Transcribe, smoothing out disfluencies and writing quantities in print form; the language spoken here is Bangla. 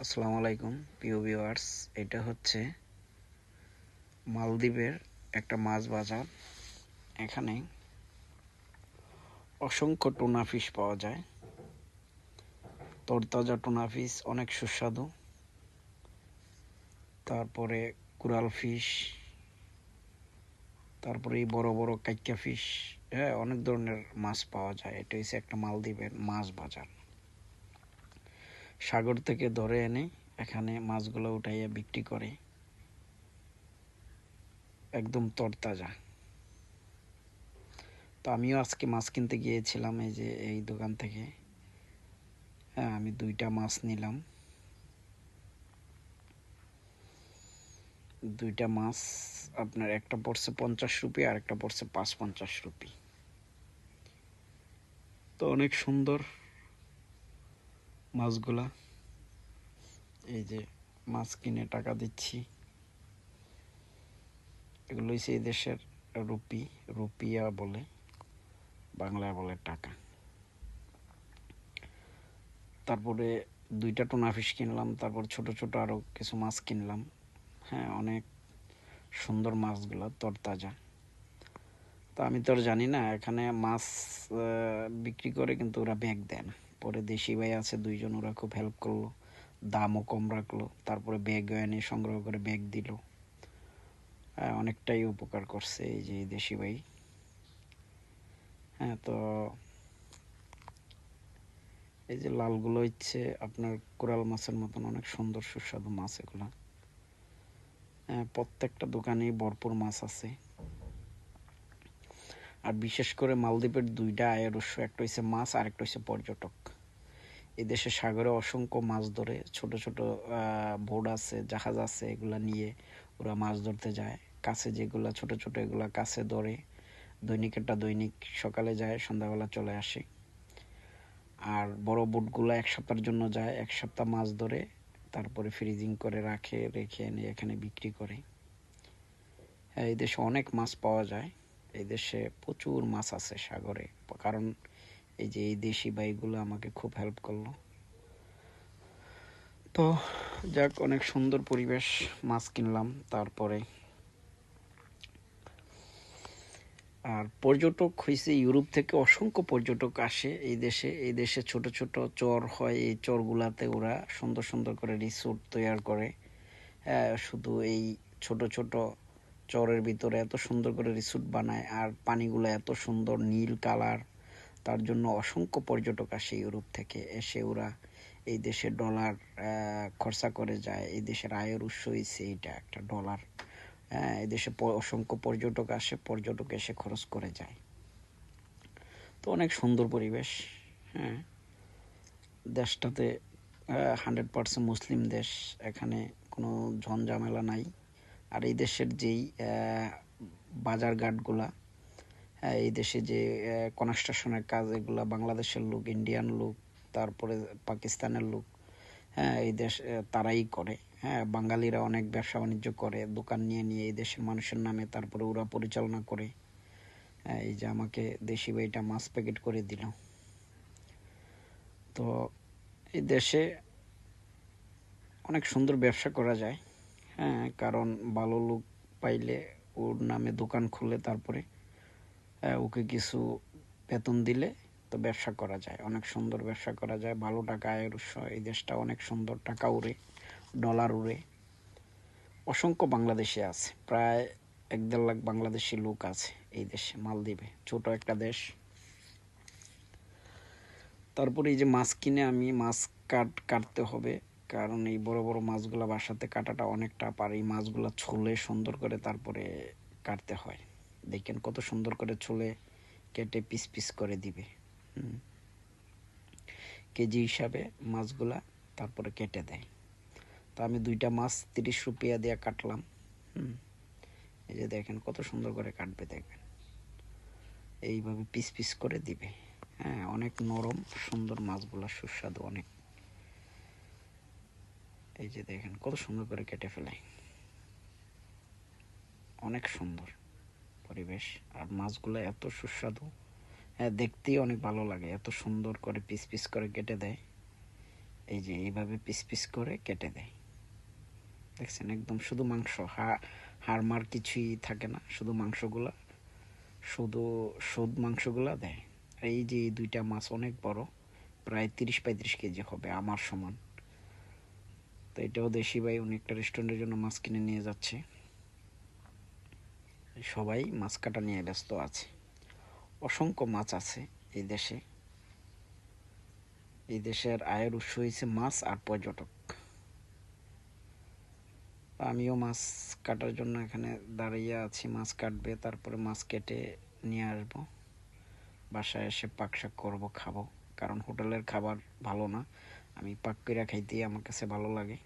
আসসালামু আলাইকুম প্রিয় ভিউয়ার্স। এটা হচ্ছে মালদ্বীপের একটা মাছ বাজার। এখানে অসংখ্য টুনা ফিশ পাওয়া যায়। তরতাজা টুনা ফিশ অনেক সুস্বাদু। তারপরে কুরাল ফিশ, তারপরে এই বড় বড় কাইক্কা ফিশ, হ্যাঁ, অনেক ধরনের মাছ পাওয়া যায়। এটা হচ্ছে একটা মালদ্বীপের মাছ বাজার। সাগর থেকে ধরে এনে এখানে মাছগুলো উঠাইয়া বিক্রি করে, একদম তরতাজা। তো আমিও আজকে মাছ কিনতে গিয়েছিলাম এই দোকান থেকে। হ্যাঁ, আমি 2টা মাছ নিলাম। 2টা মাছ আপনার একটা পড়ছে 50 রুপি আর একটা পড়ছে 550 রুপি। তো অনেক সুন্দর মাছগুলা। এই যে মাছ কিনে টাকা দিচ্ছি। এগুলো হচ্ছে এই দেশের রুপি, রুপিয়া বলে, বাংলায় বলে টাকা। তারপরে 2টা টুনা ফিশ কিনলাম। তারপর ছোট ছোট আরো কিছু মাছ কিনলাম। হ্যাঁ, অনেক সুন্দর মাছগুলো, তরতাজা। তো আমি তো আর জানি না এখানে মাছ বিক্রি করে, কিন্তু ওরা ব্যাগ দেয় না। পরে দেশি ভাই আছে 2জন, ওরা খুব হেল্প করলো, দামও কম রাখলো। তারপরে ব্যাগ এনে সংগ্রহ করে ব্যাগ দিল। অনেকটাই উপকার করছে এই যে দেশি ভাই। হ্যাঁ, তো এই যে লালগুলো হচ্ছে আপনার কোরাল মাছের মতন অনেক সুন্দর সুস্বাদু মাছ এগুলো। প্রত্যেকটা দোকানেই ভরপুর মাছ আছে। আর বিশেষ করে মালদ্বীপের 2টা আয়ের উৎস, একটা হচ্ছে মাছ আর একটা হচ্ছে পর্যটক। এই দেশে সাগরে অসংখ্য মাছ ধরে, ছোট ছোট বোট আছে, জাহাজ আছে, এগুলা নিয়ে ওরা মাছ ধরতে যায়। কাছে যেগুলা ছোট ছোট, এগুলা কাছে ধরে দৈনিক সকালে যায়, সন্ধ্যাবেলা চলে আসে। আর বড় বোটগুলো 1 সপ্তাহের জন্য যায়, 1 সপ্তাহ মাছ ধরে, তারপরে ফ্রিজিং করে রেখে এনে এখানে বিক্রি করে। হ্যাঁ, এই দেশে অনেক মাছ পাওয়া যায়। এই দেশে প্রচুর মাছ আছে সাগরে, কারণ এই যে এই দেশি ভাইগুলো আমাকে খুব হেল্প করলো। তো যাক, অনেক সুন্দর পরিবেশ, মাছ কিনলাম। তারপরে আর পর্যটক হয়েছে ইউরোপ থেকে অসংখ্য পর্যটক আসে এই দেশে ছোট ছোট চর হয়। এই চরগুলাতে ওরা সুন্দর সুন্দর করে রিসোর্ট তৈরি করে। শুধু এই ছোট ছোট চরের ভিতরে এত সুন্দর করে রিসোর্ট বানায়, আর পানিগুলো এত সুন্দর নীল কালার। তার জন্য অসংখ্য পর্যটক আসে ইউরোপ থেকে। এসে ওরা এই দেশে ডলার খরচা করে যায়। এই দেশের আয়ের উৎস হচ্ছে এইটা, একটা ডলার। এই দেশে অসংখ্য পর্যটক আসে, পর্যটক এসে খরচ করে যায়। তো অনেক সুন্দর পরিবেশ। হ্যাঁ, দেশটাতে 100% মুসলিম দেশ। এখানে কোনো ঝঞ্ঝামেলা নাই। আর এই দেশের যেই বাজার ঘাটগুলা, এই দেশে যে কনস্ট্রাকশনের কাজ, এগুলা বাংলাদেশের লোক, ইন্ডিয়ান লোক, তারপরে পাকিস্তানের লোক, হ্যাঁ, এই দেশ তারাই করে। হ্যাঁ, বাঙালিরা অনেক ব্যবসা বাণিজ্য করে দোকান নিয়ে নিয়ে এই দেশের মানুষের নামে, তারপরে ওরা পরিচালনা করে। এই যে আমাকে দেশি ভাইটা মাছ প্যাকেট করে দিল। তো এই দেশে অনেক সুন্দর ব্যবসা করা যায়। হ্যাঁ, কারণ ভালো লোক পাইলে ওর নামে দোকান খুলে, তারপরে ওকে কিছু বেতন দিলে তো ব্যবসা করা যায়, অনেক সুন্দর ব্যবসা করা যায়, ভালো টাকা আয়ের উৎস। এই দেশটা অনেক সুন্দর, টাকা উড়ে, ডলার উড়ে। অসংখ্য বাংলাদেশি আছে, প্রায় 1-1.5 লাখ বাংলাদেশি লোক আছে এই দেশে, মালদ্বীপে, ছোট একটা দেশ। তারপরে এই যে মাছ কিনে আমি মাছ কাটতে হবে, কারণ এই বড় বড় মাছগুলা বাসাতে কাটাটা অনেকটা পার। এই মাছগুলা ছুলে সুন্দর করে তারপরে কাটতে হয়। দেখেন কত সুন্দর করে ছুলে কেটে পিস পিস করে দিবে। কেজি হিসাবে মাছগুলা তারপরে কেটে দেয়। তো আমি 2টা মাছ 30 রুপিয়া দিয়ে কাটলাম। এই যে দেখেন কত সুন্দর করে কাটবে, দেখবেন এইভাবে পিস পিস করে দিবে। হ্যাঁ, অনেক নরম সুন্দর মাছগুলা, সুস্বাদু অনেক। এই যে দেখেন কত সুন্দর করে কেটে ফেলে, অনেক সুন্দর পরিবেশ। আর মাছগুলো এত সুস্বাদু, হ্যাঁ, দেখতেই অনেক ভালো লাগে, এত সুন্দর করে পিস পিস করে কেটে দেয়। এই যে এইভাবে পিস পিস করে কেটে দেয়, দেখছেন? একদম শুধু মাংস, হাড়মার কিছুই থাকে না, শুধু মাংসগুলা, শুধু শুধু মাংসগুলা দেয়। আর এই যে এই দুইটা মাছ অনেক বড়, প্রায় 30-35 কেজি হবে, আমার সমান। তো এটাও দেশি ভাই, উনি একটা রেস্টুরেন্টের জন্য মাছ কিনে নিয়ে যাচ্ছে। সবাই মাছ কাটা নিয়ে ব্যস্ত আছে। অসংখ্য মাছ আছে এই দেশে। এই দেশের আয়ের উৎস হয়েছে মাছ আর পর্যটক। আমিও মাছ কাটার জন্য এখানে দাঁড়িয়ে আছি, মাছ কাটবে, তারপরে মাছ কেটে নিয়ে আসবো, বাসায় এসে পাকশাক করবো, খাবো। কারণ হোটেলের খাবার ভালো না, আমি পাক করে খাইতেই আমার কাছে ভালো লাগে।